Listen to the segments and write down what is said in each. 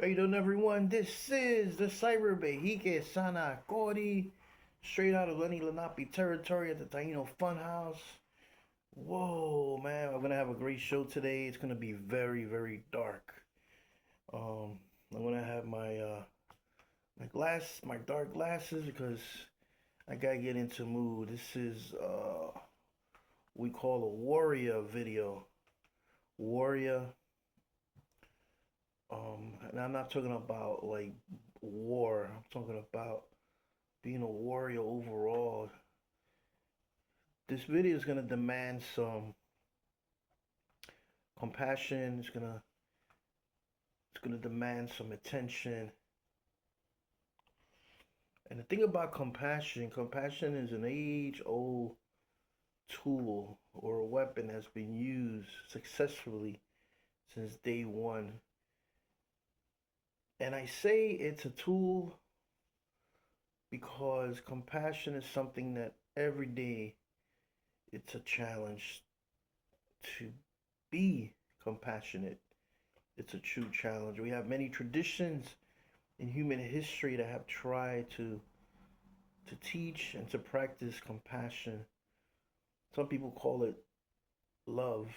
How you doing, everyone? This is the Cyber Behike Sana Cody, straight out of Lenny Lenape territory at the Taino Funhouse. Whoa, man, we're gonna have a great show today. It's gonna be very, very dark. Um, I'm gonna have my dark glasses because I gotta get into mood. This is we call a warrior video. Warrior. And I'm not talking about like war. I'm talking about being a warrior overall. This video is gonna demand some compassion. It's gonna demand some attention. And the thing about compassion is an age-old tool or a weapon that's been used successfully since day one. And I say it's a tool because compassion is something that every day it's a challenge to be compassionate. It's a true challenge. We have many traditions in human history that have tried to teach and to practice compassion. Some people call it love.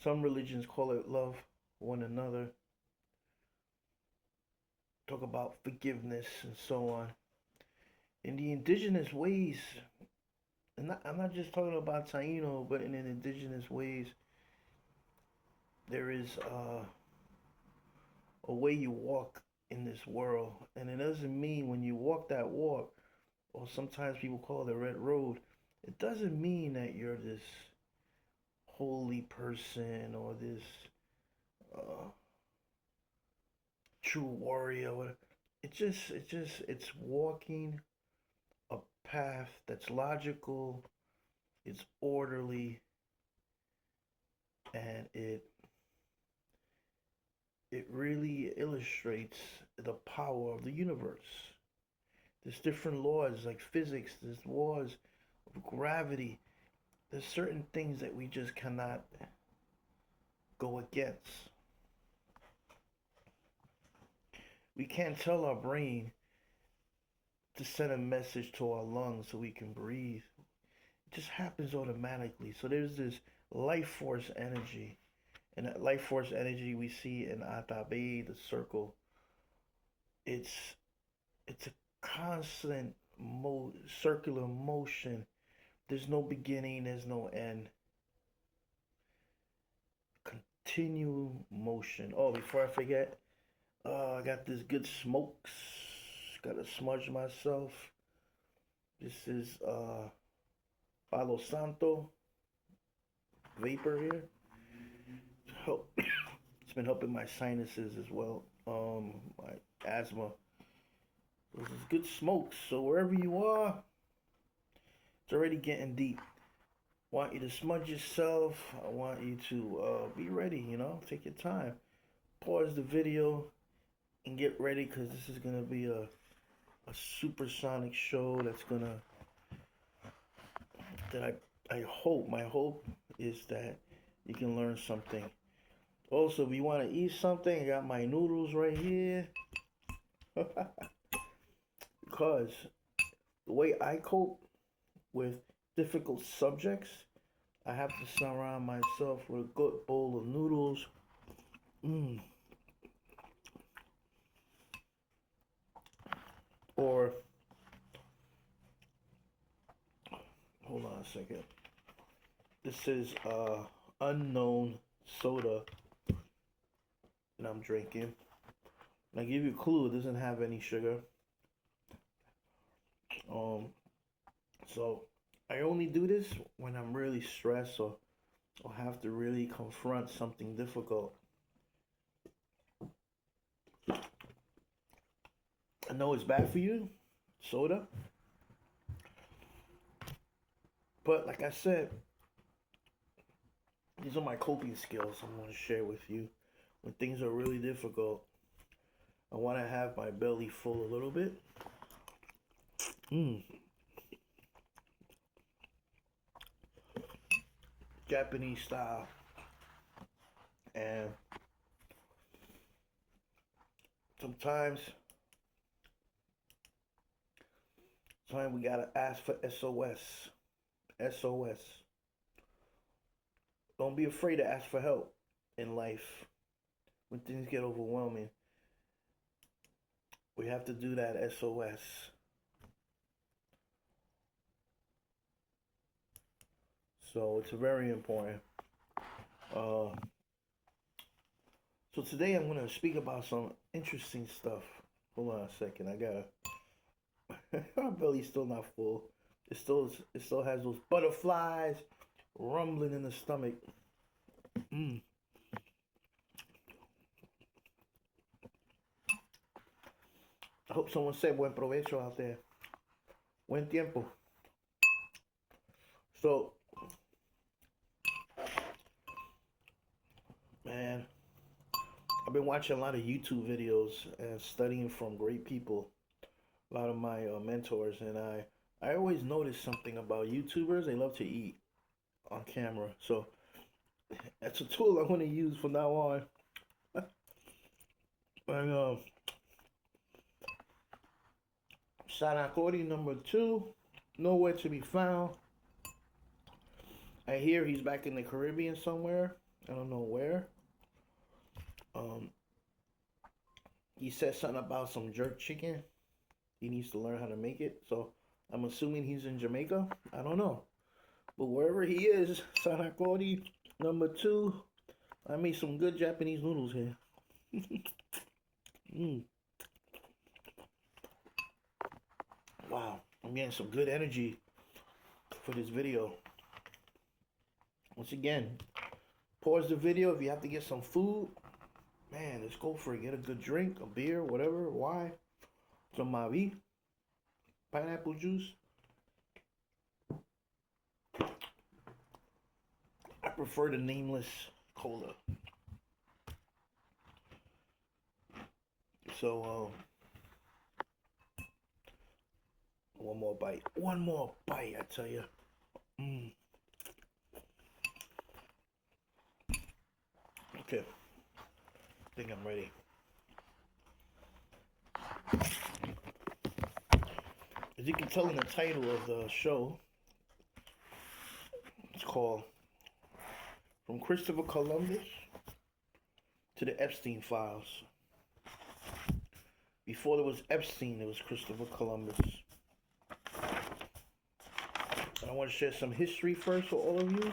Some religions call it love one another. Talk about forgiveness and so on. In the indigenous ways, and I'm not just talking about Taino, but in the indigenous ways, there is a way you walk in this world. And it doesn't mean when you walk that walk, or sometimes people call it the red road, it doesn't mean that you're this holy person or this uh, true warrior. It's walking a path that's logical, it's orderly, and it really illustrates the power of the universe. There's different laws like physics, there's laws of gravity. There's certain things that we just cannot go against. We can't tell our brain to send a message to our lungs so we can breathe. It just happens automatically. So there's this life force energy. And that life force energy we see in Atabe, the circle, it's it's a constant circular motion. There's no beginning, there's no end. Continue motion. Oh, before I forget, I got this good smokes. Gotta smudge myself. This is Palo Santo vapor here. Help. It's been helping my sinuses as well. My asthma. This is good smokes. So wherever you are, it's already getting deep. Want you to smudge yourself. I want you to be ready. Take your time. Pause the video and get ready because this is gonna be a supersonic show that's gonna that I hope my hope is that you can learn something. Also, if you want to eat something, I got my noodles right here. Because the way I cope with difficult subjects, I have to surround myself with a good bowl of noodles. Mm. Or, hold on a second. This is unknown soda that I'm drinking. And I give you a clue, it doesn't have any sugar. Um, so I only do this when I'm really stressed or have to really confront something difficult. I know it's bad for you, soda, but like I said, these are my coping skills I'm going to share with you when things are really difficult. I want to have my belly full a little bit. Mmm. Japanese style. And Sometimes we gotta ask for SOS. SOS. Don't be afraid to ask for help in life when things get overwhelming. We have to do that SOS. So it's very important. Uh, so today I'm going to speak about some interesting stuff. Hold on a second. I gotta. My belly's still not full. It still has those butterflies rumbling in the stomach. Mm. I hope someone said buen provecho out there. Buen tiempo. So, man, I've been watching a lot of YouTube videos and studying from great people, a lot of my mentors, and I always notice something about YouTubers. They love to eat on camera. So that's a tool I'm going to use from now on. And Sanakori number 2, nowhere to be found. I hear he's back in the Caribbean somewhere. I don't know where. He said something about some jerk chicken. He needs to learn how to make it. So I'm assuming he's in Jamaica. I don't know. But wherever he is, Sanakori number 2, I made some good Japanese noodles here. Wow, I'm getting some good energy for this video. Once again, pause the video if you have to get some food. Man, let's go for it. Get a good drink, a beer, whatever. Why? Some mavi, pineapple juice. I prefer the nameless cola. So, one more bite. One more bite, I tell you. Okay. I think I'm ready. As you can tell in the title of the show, it's called From Christopher Columbus to the Epstein Files. Before there was Epstein, there was Christopher Columbus. And I want to share some history first for all of you.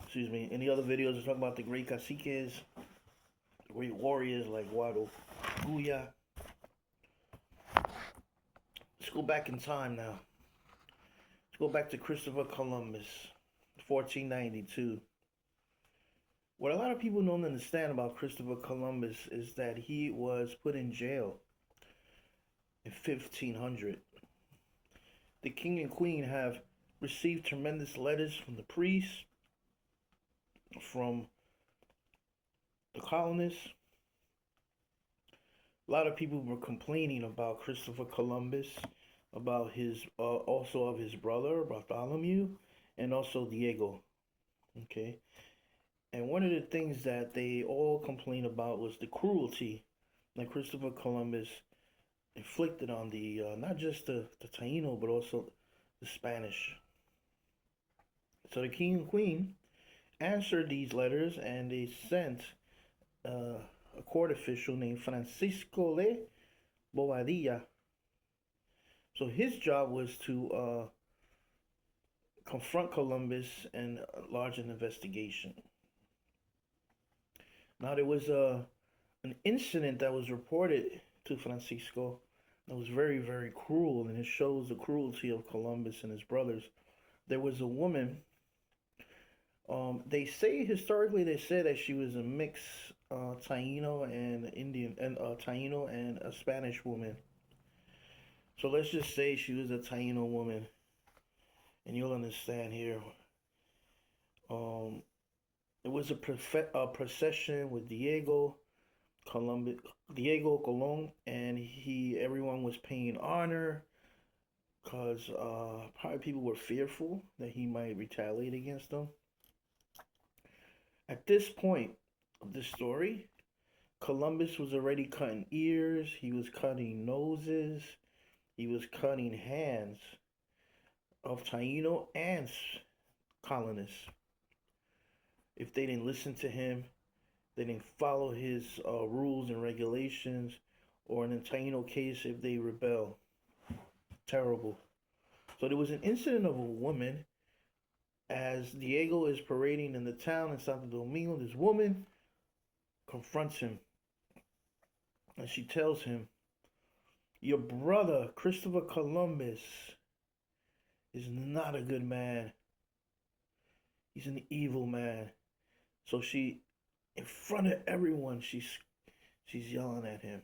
Excuse me. In the other videos, I talk about the great caciques, the great warriors like Guya. Let's go back in time now. Let's go back to Christopher Columbus, 1492. What a lot of people don't understand about Christopher Columbus is that he was put in jail in 1500. The king and queen have received tremendous letters from the priests, from the colonists. A lot of people were complaining about Christopher Columbus, about his also of his brother Bartholomew, and also Diego. Okay, and one of the things that they all complained about was the cruelty that Christopher Columbus inflicted on the not just the Taino but also the Spanish. So the king and queen answered these letters, and they sent a court official named Francisco de Bobadilla. So his job was to confront Columbus and launch an investigation. Now there was an incident that was reported to Francisco that was very, very cruel, and it shows the cruelty of Columbus and his brothers. There was a woman. They say historically they said that she was a mix Taino and Indian, and Taino and a Spanish woman. So let's just say she was a Taino woman, and you'll understand here. It was a procession with Diego Colon, and everyone was paying honor, because probably people were fearful that he might retaliate against them. At this point, of this story, Columbus was already cutting ears, he was cutting noses, he was cutting hands of Taino and colonists. If they didn't listen to him, they didn't follow his rules and regulations, or in the Taino case, if they rebel. Terrible. So there was an incident of a woman as Diego is parading in the town in Santo Domingo. This woman confronts him and she tells him, "Your brother, Christopher Columbus, is not a good man. He's an evil man." So she, in front of everyone, she's yelling at him.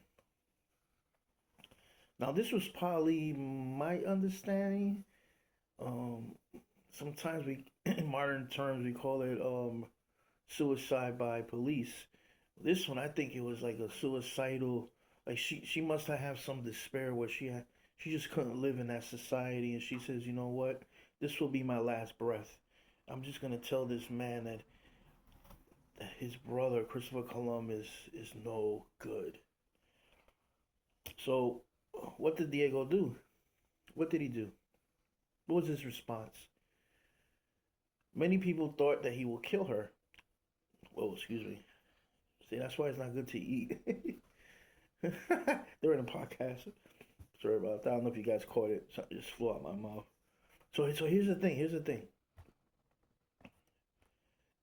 Now this was probably my understanding. Um, Sometimes we, in modern terms, we call it suicide by police. This one, I think it was like a suicidal. Like she must have some despair where she just couldn't live in that society, and she says, you know what, this will be my last breath. I'm just gonna tell this man that his brother Christopher Columbus is no good. So, what did Diego do? What did he do? What was his response? Many people thought that he will kill her. Oh, excuse me. See, that's why it's not good to eat. They're in a podcast. Sorry about that. I don't know if you guys caught it. Something just flew out my mouth. So here's the thing. Here's the thing.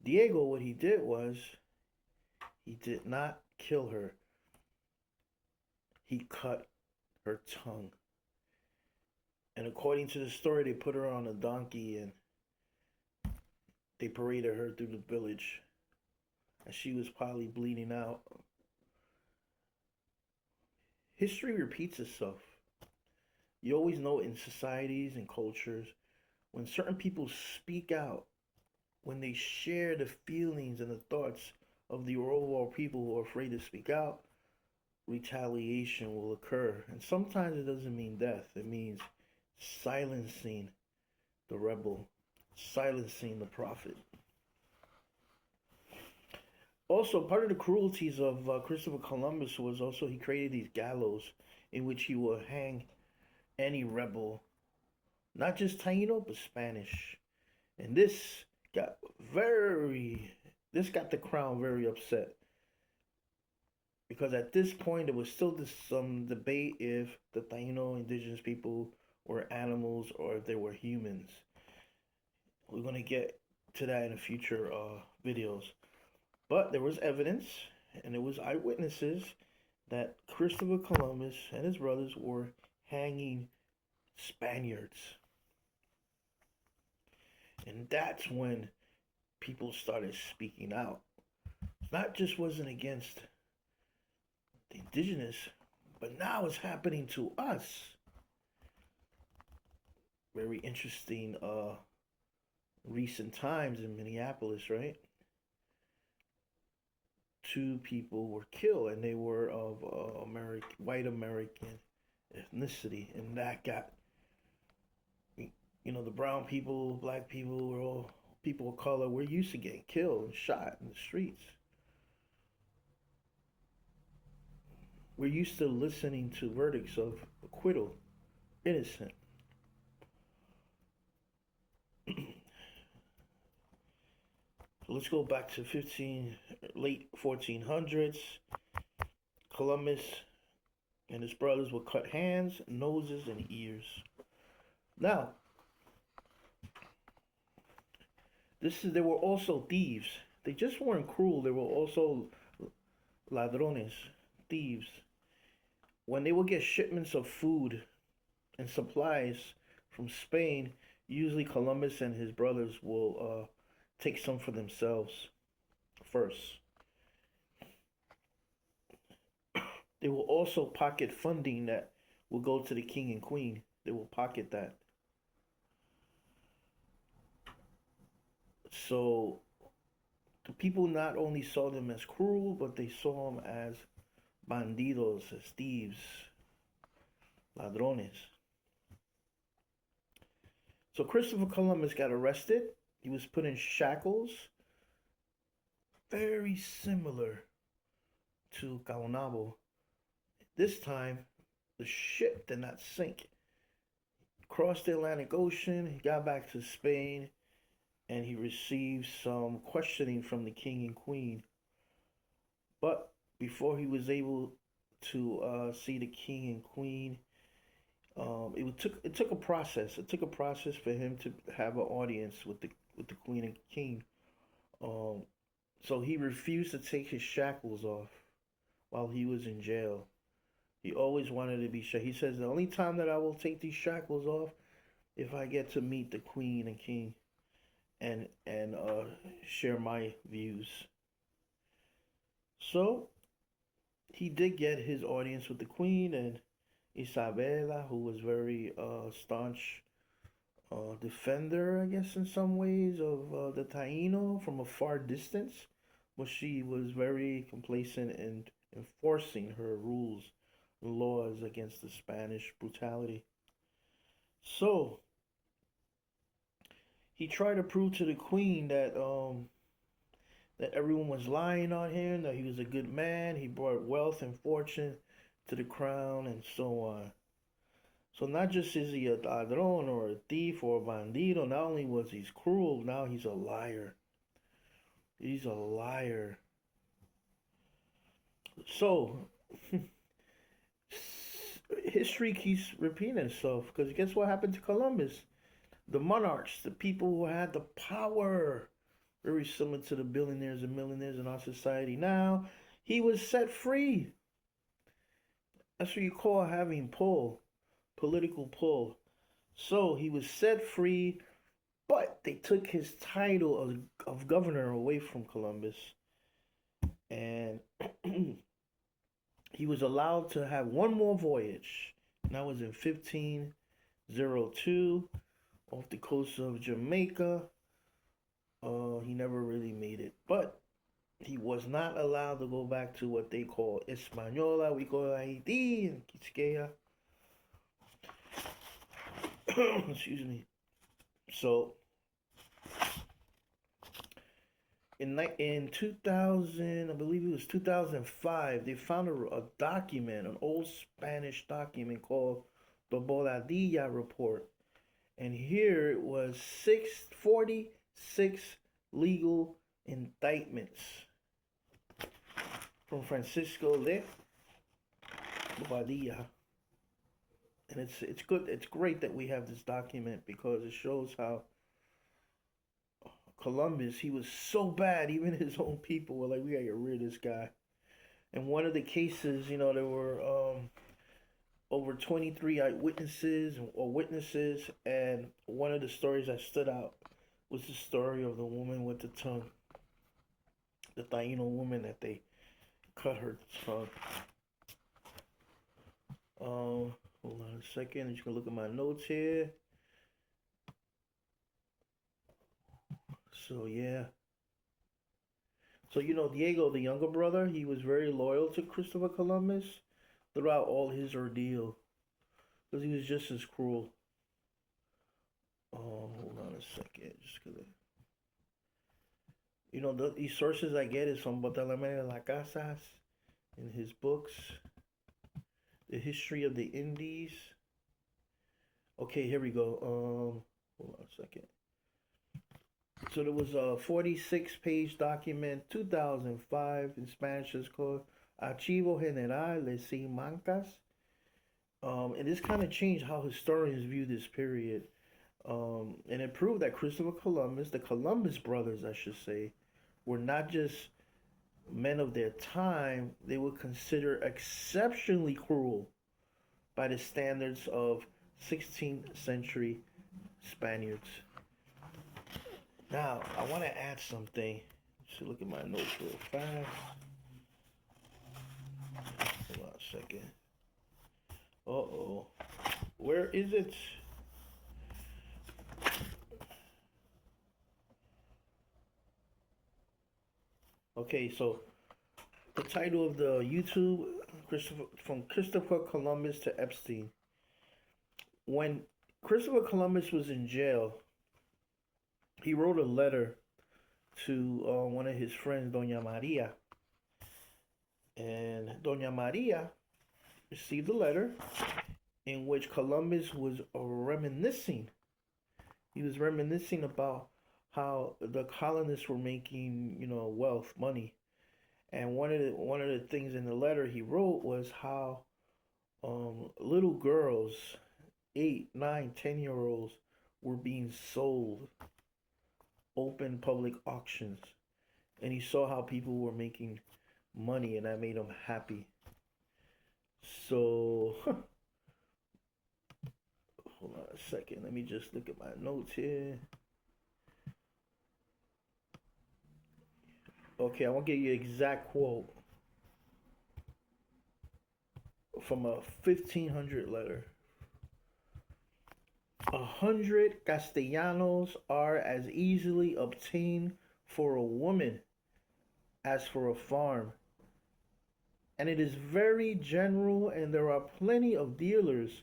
Diego, what he did was he did not kill her. He cut her tongue. And according to the story, they put her on a donkey and they paraded her through the village. And she was probably bleeding out. History repeats itself. You always know in societies and cultures, when certain people speak out, when they share the feelings and the thoughts of the overall people who are afraid to speak out, retaliation will occur. And sometimes it doesn't mean death, it means silencing the rebel, silencing the prophet. Also, part of the cruelties of Christopher Columbus was also he created these gallows in which he will hang any rebel, not just Taino, but Spanish. And got this got the crown very upset. Because at this point, there was still some debate if the Taino indigenous people were animals or if they were humans. We're going to get to that in future videos. But there was evidence, and there was eyewitnesses that Christopher Columbus and his brothers were hanging Spaniards. And that's when people started speaking out. Not just wasn't against the indigenous, but now it's happening to us. Very interesting recent times in Minneapolis, right? 2 people were killed, and they were of white American ethnicity, and that got, the brown people, black people, were all people of color. We're used to getting killed and shot in the streets. We're used to listening to verdicts of acquittal, innocent. So let's go back to late 1400s. Columbus and his brothers would cut hands, noses, and ears. Now, there were also thieves. They just weren't cruel. They were also ladrones, thieves. When they would get shipments of food and supplies from Spain, usually Columbus and his brothers will take some for themselves first. They will also pocket funding that will go to the king and queen. They will pocket that. So the people not only saw them as cruel, but they saw them as bandidos, as thieves, ladrones. So Christopher Columbus got arrested. He was put in shackles very similar to Caonabo. This time, the ship did not sink. Crossed the Atlantic Ocean, he got back to Spain, and he received some questioning from the king and queen. But before he was able to see the king and queen, it took a process. It took a process for him to have an audience with the queen and king. Um, so he refused to take his shackles off while he was in jail. He always wanted to be sure. He says the only time that I will take these shackles off if I get to meet the queen and king and share my views. So he did get his audience with the queen and Isabella, who was very staunch defender, I guess, in some ways of the Taino from a far distance, but she was very complacent in enforcing her rules and laws against the Spanish brutality. So he tried to prove to the queen that everyone was lying on him, that he was a good man, he brought wealth and fortune to the crown, and so on. So not just is he a ladrón or a thief or a bandido, not only was he cruel, now he's a liar. He's a liar. So history keeps repeating itself because guess what happened to Columbus? The monarchs, the people who had the power, very similar to the billionaires and millionaires in our society now, he was set free. That's what you call having pull, political pull. So he was set free, but they took his title of governor away from Columbus. And he was allowed to have one more voyage. And that was in 1502 off the coast of Jamaica. He never really made it. But he was not allowed to go back to what they call Española. We call Haiti and Quisqueya. Excuse me. So in 2000, I believe it was 2005, they found a document, an old Spanish document called the Boladilla Report. And here it was 46 legal indictments from Francisco de Bobadilla. And it's good, it's great that we have this document because it shows how Columbus, he was so bad, even his own people were like, we gotta get rid of this guy. And one of the cases, there were over 23 eyewitnesses or witnesses, and one of the stories that stood out was the story of the woman with the tongue, the Taino woman that they cut her tongue. Hold on a second, I'm just gonna look at my notes here. So yeah. So Diego, the younger brother, he was very loyal to Christopher Columbus throughout all his ordeal, because he was just as cruel. Hold on a second, just gonna. These sources I get is from Bartolomé de las Casas in his books, The History of the Indies. Okay, here we go. Hold on a second. So there was a 46-page document, 2005, in Spanish. It's called Archivo General de Simancas. And this kind of changed how historians view this period. And it proved that Christopher Columbus, the Columbus brothers, I should say, were not just men of their time, they were considered exceptionally cruel by the standards of 16th century Spaniards. Now, I want to add something. Just look at my notes real fast. Hold on a second. Uh-oh. Where is it? Okay, so the title of the YouTube, from Christopher Columbus to Epstein. When Christopher Columbus was in jail, he wrote a letter to one of his friends, Doña Maria. And Doña Maria received a letter in which Columbus was reminiscing. He was reminiscing about how the colonists were making, wealth, money. And one of the things in the letter he wrote was how little girls, 8, 9, 10 year olds, were being sold, open public auctions, and he saw how people were making money, and that made him happy. So, hold on a second. Let me just look at my notes here. Okay, I want to give you an exact quote from a 1500 letter. 100 castellanos are as easily obtained for a woman as for a farm. And it is very general, and there are plenty of dealers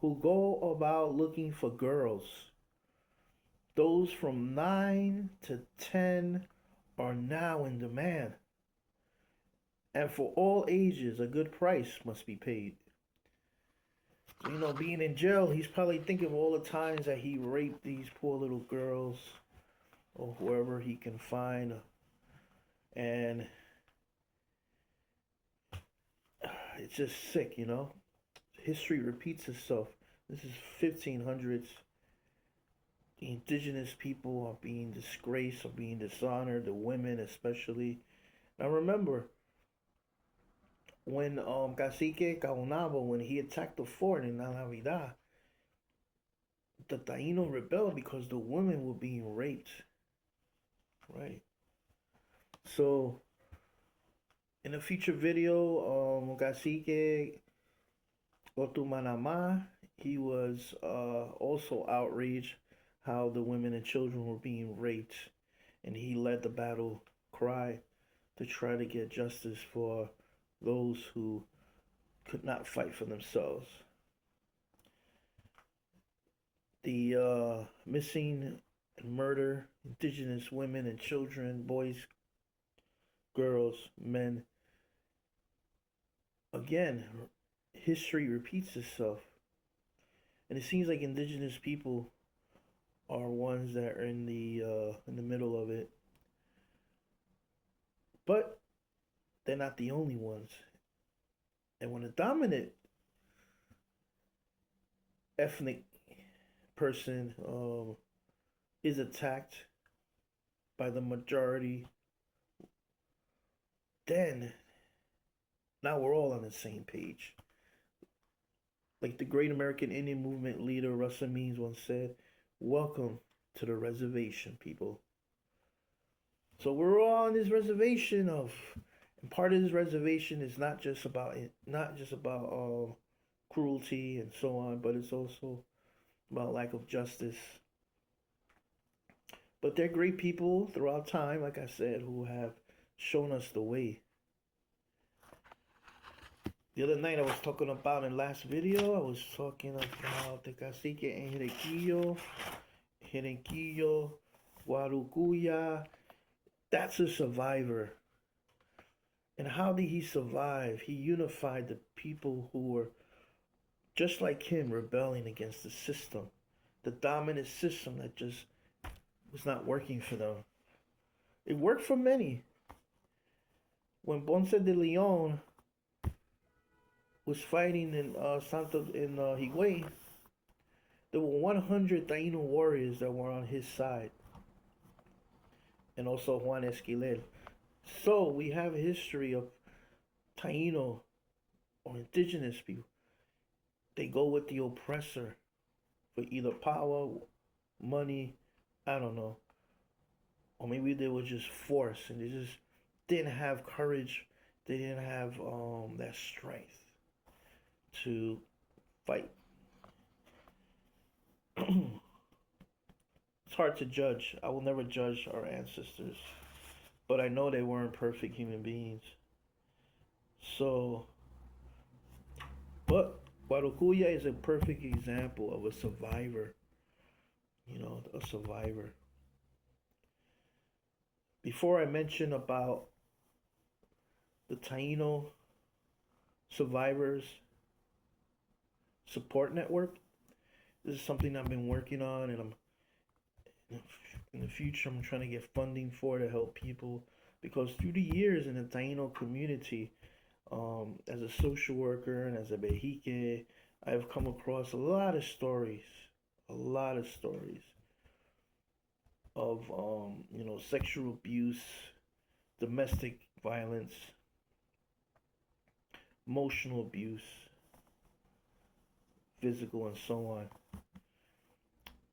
who go about looking for girls. Those from 9 to 10 are now in demand. And for all ages, a good price must be paid. So, being in jail, he's probably thinking of all the times that he raped these poor little girls or whoever he can find. And it's just sick, History repeats itself. This is 1500s. The indigenous people are being disgraced, are being dishonored, the women especially. Now remember, when Cacique Caonabo, when he attacked the fort in La Navidad, the Taino rebelled because the women were being raped. Right? So, in a future video, Cacique Otumanama, he was also outraged how the women and children were being raped, and he led the battle cry to try to get justice for those who could not fight for themselves. The missing and murder, indigenous women and children, boys, girls, men. Again, history repeats itself. And it seems like indigenous people are ones that are in the middle of it. But they're not the only ones. And when a dominant ethnic person is attacked by the majority, then now we're all on the same page. Like the great American Indian movement leader Russell Means once said, "Welcome to the reservation, people." So we're all on this reservation and part of this reservation is not just about cruelty and so on, but it's also about lack of justice. But they're great people throughout time, like I said, who have shown us the way. The other night I was talking about in last video, I was talking about the cacique Enriquillo, Guarucuya. That's a survivor. And how did he survive? He unified the people who were just like him, rebelling against the system, the dominant system that just was not working for them. It worked for many. When Ponce de Leon was fighting in Higüey, there were 100 Taino warriors that were on his side, and also Juan Esquivel. So we have a history of Taino or indigenous people. They go with the oppressor for either power, money, I don't know. Or maybe they were just forced and they just didn't have courage. They didn't have that strength to fight. It's hard to judge. I will never judge our ancestors. But I know they weren't perfect human beings. So, but Guarucuya is a perfect example of a survivor. A survivor. before I mention about the Taino Survivors Support Network, this is something I've been working on, and in the future I'm trying to get funding for to help people because through the years in the Taino community, as a social worker and as a Behique, I've come across a lot of stories of sexual abuse, domestic violence, emotional abuse, physical, and so on.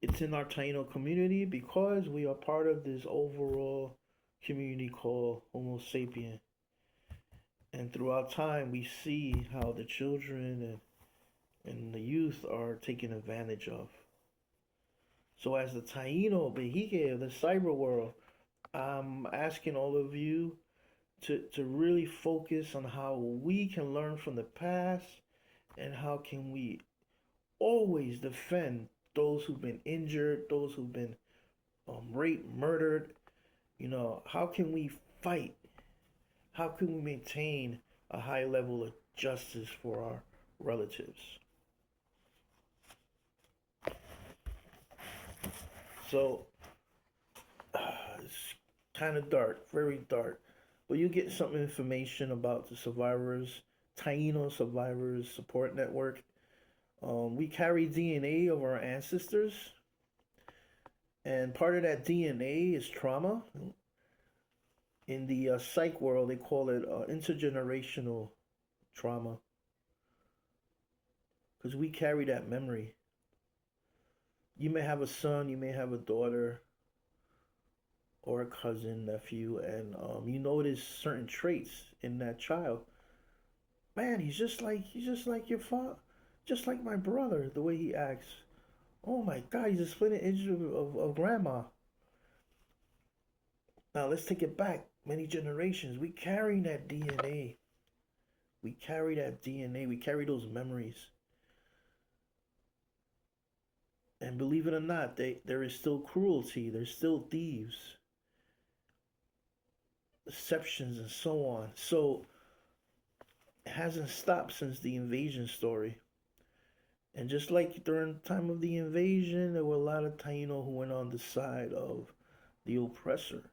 It's in our Taino community because we are part of this overall community called Homo sapien. And throughout time, we see how the children and the youth are taken advantage of. So, as the Taino Behique of the cyber world, I'm asking all of you to really focus on how we can learn from the past and how can we always defend those who've been injured, those who've been raped, murdered. How can we fight? How can we maintain a high level of justice for our relatives? So it's kind of dark, very dark. But you get some information about the survivors, Taino Survivors Support Network. We carry DNA of our ancestors, and part of that DNA is trauma. In the psych world, they call it intergenerational trauma because we carry that memory. You may have a son, you may have a daughter, or a cousin, nephew, and you notice certain traits in that child. Man, he's just like your father, just like my brother, the way he acts. Oh my God, he's a split image of grandma. Now let's take it back many generations. We carry that DNA. We carry that DNA. We carry those memories. And believe it or not, there is still cruelty. There's still thieves, deceptions, and so on. So it hasn't stopped since the invasion story. And just like during the time of the invasion, there were a lot of Taino who went on the side of the oppressor.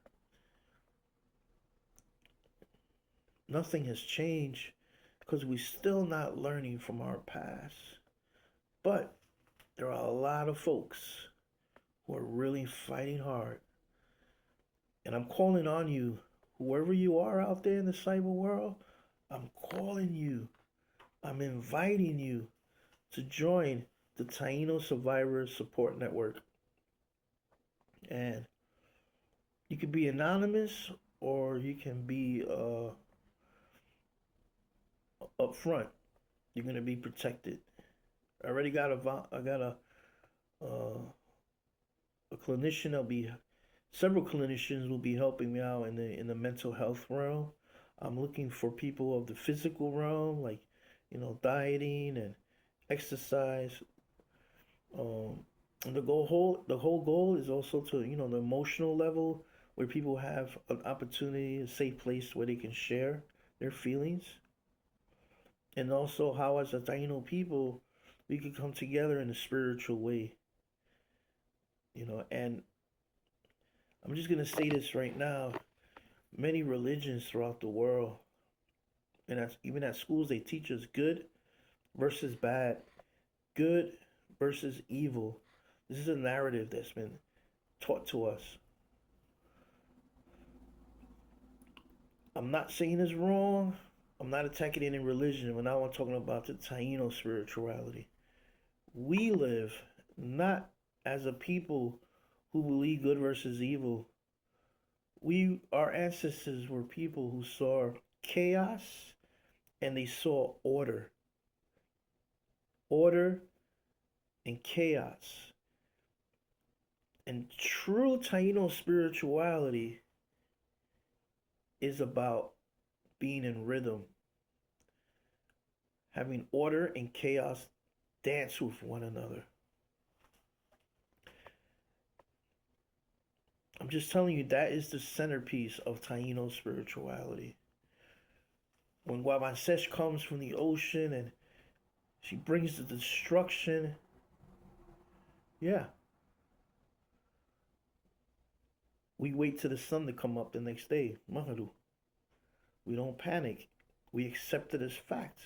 Nothing has changed because we're still not learning from our past. But there are a lot of folks who are really fighting hard. And I'm calling on you, whoever you are out there in the cyber world, I'm calling you, I'm inviting you to join the Taino Survivors Support Network. And you can be anonymous or you can be upfront. You're going to be protected. I already got uh, a clinician. There'll be several clinicians will be helping me out in the mental health realm. I'm looking for people of the physical realm, like dieting and exercise. And the whole goal is also to the emotional level where people have an opportunity, a safe place where they can share their feelings, and also how as a Taino people we can come together in a spiritual way. And I'm just gonna say this right now. Many religions throughout the world, and even at schools, they teach us good versus bad, good versus evil. This is a narrative that's been taught to us. I'm not saying it's wrong. I'm not attacking any religion. When I'm talking about the Taino spirituality, we live not as a people who believe good versus evil. Our ancestors were people who saw chaos and they saw order. Order and chaos. And true Taino spirituality is about being in rhythm, having order and chaos dance with one another. I'm just telling you, that is the centerpiece of Taino spirituality. When Guavansesh comes from the ocean and she brings the destruction, yeah, we wait till the sun to come up the next day. Maharu. We don't panic. We accept it as fact.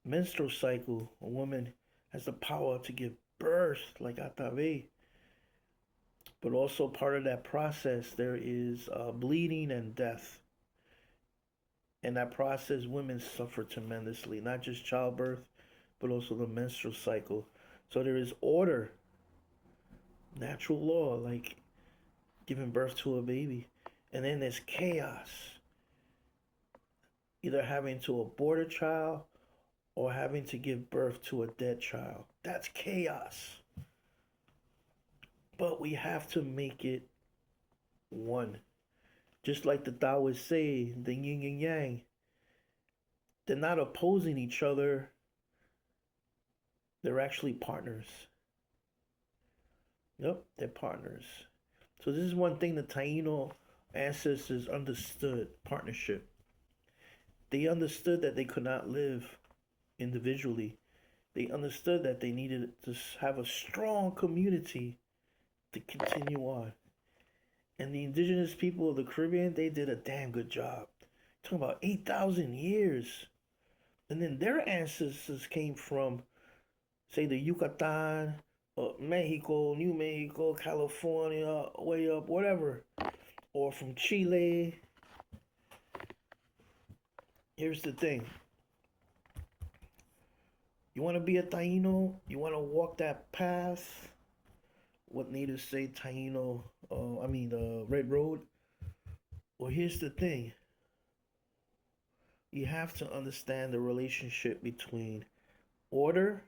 Menstrual cycle, a woman has the power to give birth like Atave. But also part of that process, there is bleeding and death. And that process, women suffer tremendously, not just childbirth, but also the menstrual cycle. So there is order, natural law, like giving birth to a baby. And then there's chaos, either having to abort a child or having to give birth to a dead child. That's chaos. But we have to make it one. Just like the Taoists say, the yin and yang. They're not opposing each other. They're actually partners. Yep, they're partners. So this is one thing the Taino ancestors understood, partnership. They understood that they could not live individually. They understood that they needed to have a strong community to continue on. And the indigenous people of the Caribbean, they did a damn good job. Talking about 8,000 years. And then their ancestors came from, say, the Yucatan, Mexico, New Mexico, California, way up, whatever. Or from Chile. Here's the thing. You want to be a Taino? You want to walk that path? What natives say, Taino, Red Road? Well, here's the thing. You have to understand the relationship between order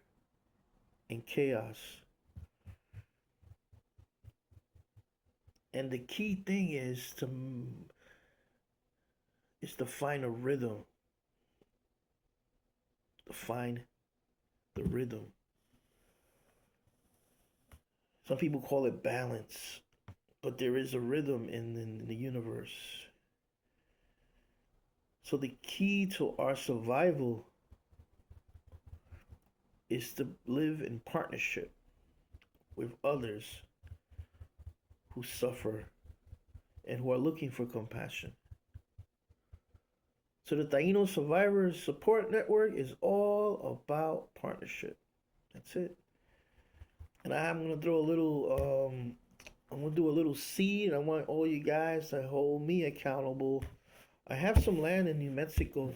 and chaos. And the key thing is to find a rhythm. To find the rhythm. Some people call it balance, but there is a rhythm in the universe. So the key to our survival is to live in partnership with others who suffer and who are looking for compassion. So the Taino Survivors Support Network is all about partnership. That's it. And I'm gonna throw a little I'm gonna do a little seed. I want all you guys to hold me accountable. I have some land in New Mexico,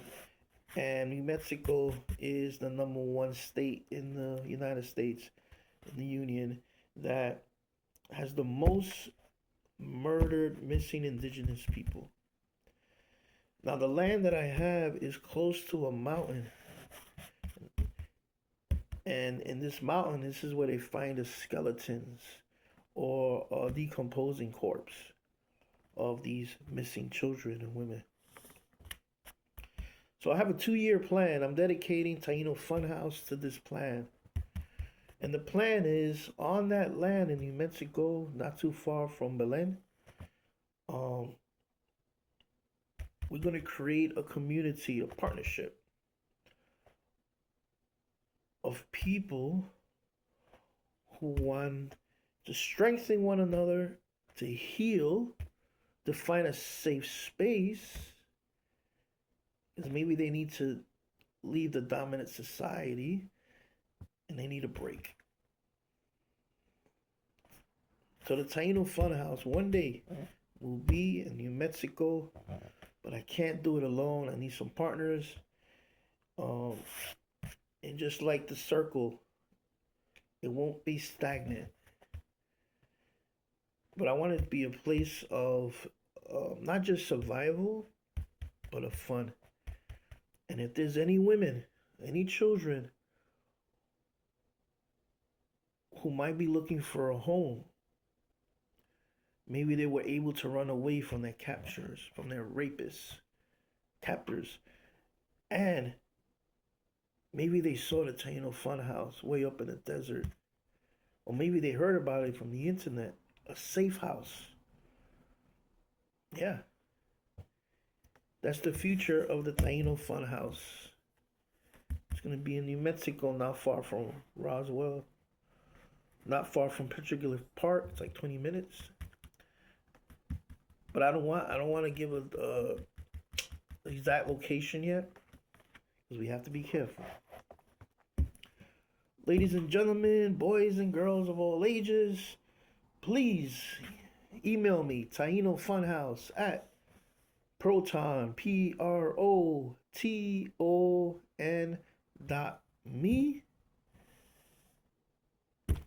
and New Mexico is the #1 state in the United States, in the Union, that has the most murdered, missing indigenous people. Now, the land that I have is close to a mountain. And in this mountain, this is where they find the skeletons or a decomposing corpse of these missing children and women. So I have a 2-year plan. I'm dedicating tAiNoFuNhOuSe to this plan. And the plan is on that land in New Mexico, not too far from Belen, we're going to create a community, a partnership of people who want to strengthen one another, to heal, to find a safe space, because maybe they need to leave the dominant society and they need a break. So the tAiNoFuNhOuSe one day will be in New Mexico, but I can't do it alone. I need some partners. And just like the circle, it won't be stagnant. But I want it to be a place of not just survival, but of fun. And if there's any women, any children who might be looking for a home, maybe they were able to run away from their captors, from their rapists, captors, and maybe they saw the tAiNoFuNhOuSe way up in the desert, or maybe they heard about it from the internet, a safe house. Yeah, that's the future of the tAiNoFuNhOuSe. It's gonna be in New Mexico, not far from Roswell, not far from Petrogliffe Park. It's like 20 minutes. But I don't want to give a exact location yet because we have to be careful. Ladies and gentlemen, boys and girls of all ages, please email me tAiNoFuNhOuSe at proton PROTON.me.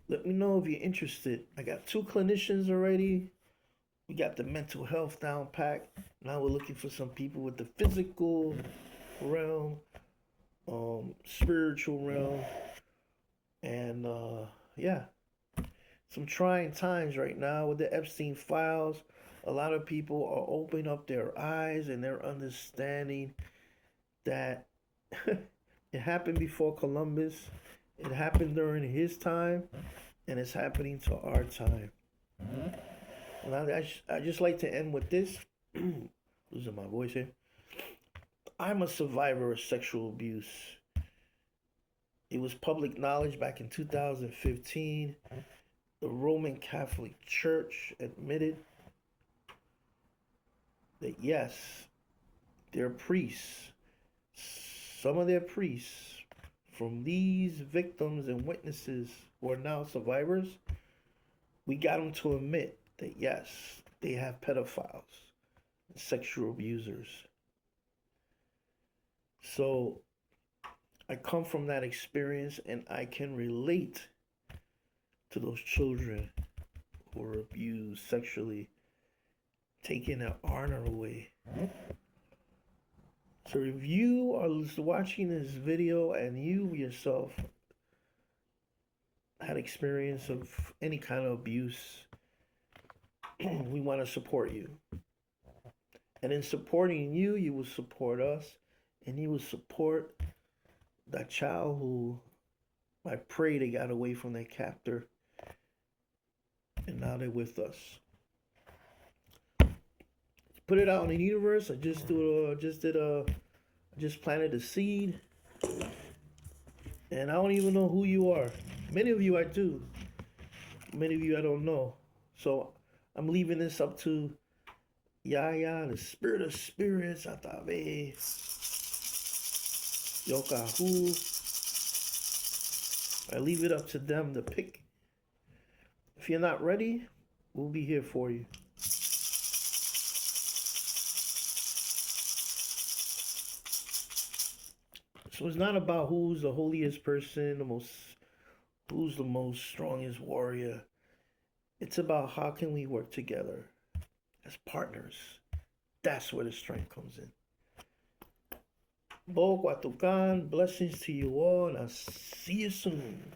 Let me know if you're interested. I got 2 clinicians already. We got the mental health down pat. Now we're looking for some people with the physical realm, spiritual realm, and yeah, some trying times right now with the Epstein files. A lot of people are opening up their eyes and they're understanding that it happened before Columbus, it happened during his time, and it's happening to our time. And I just like to end with this. Losing my voice here. I'm a survivor of sexual abuse. It was public knowledge back in 2015. The Roman Catholic Church admitted that yes, their priests, some of their priests from these victims and witnesses who are now survivors, we got them to admit that yes, they have pedophiles, sexual abusers. So I come from that experience and I can relate to those children who were abused sexually, taking their honor away. So if you are watching this video and you yourself had experience of any kind of abuse, we want to support you. And in supporting you, you will support us, and you will support that child who I pray they got away from their captor, and now they're with us. Put it out in the universe. I just planted a seed, and I don't even know who you are. Many of you I do. Many of you I don't know. So I'm leaving this up to Yaya, the spirit of spirits, Atave, Yokahu. I leave it up to them to pick. If you're not ready, we'll be here for you. So it's not about who's the holiest person, who's the most strongest warrior. It's about how can we work together as partners. That's where the strength comes in. Bo Kwatukan, blessings to you all, and I'll see you soon.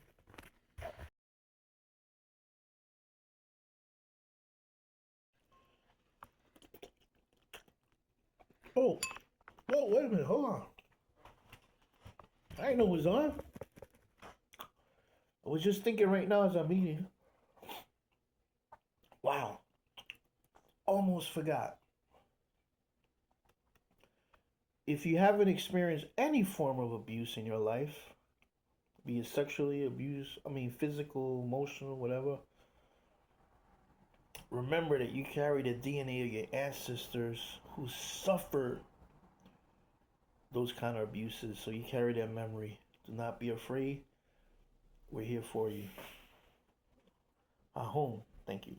Oh, wait a minute, hold on. I didn't know it was on. I was just thinking right now as I'm eating. Wow. Almost forgot. If you haven't experienced any form of abuse in your life, be it sexually abuse, physical, emotional, whatever, remember that you carry the DNA of your ancestors who suffered those kind of abuses, so you carry their memory. Do not be afraid. We're here for you. Ahom. Thank you.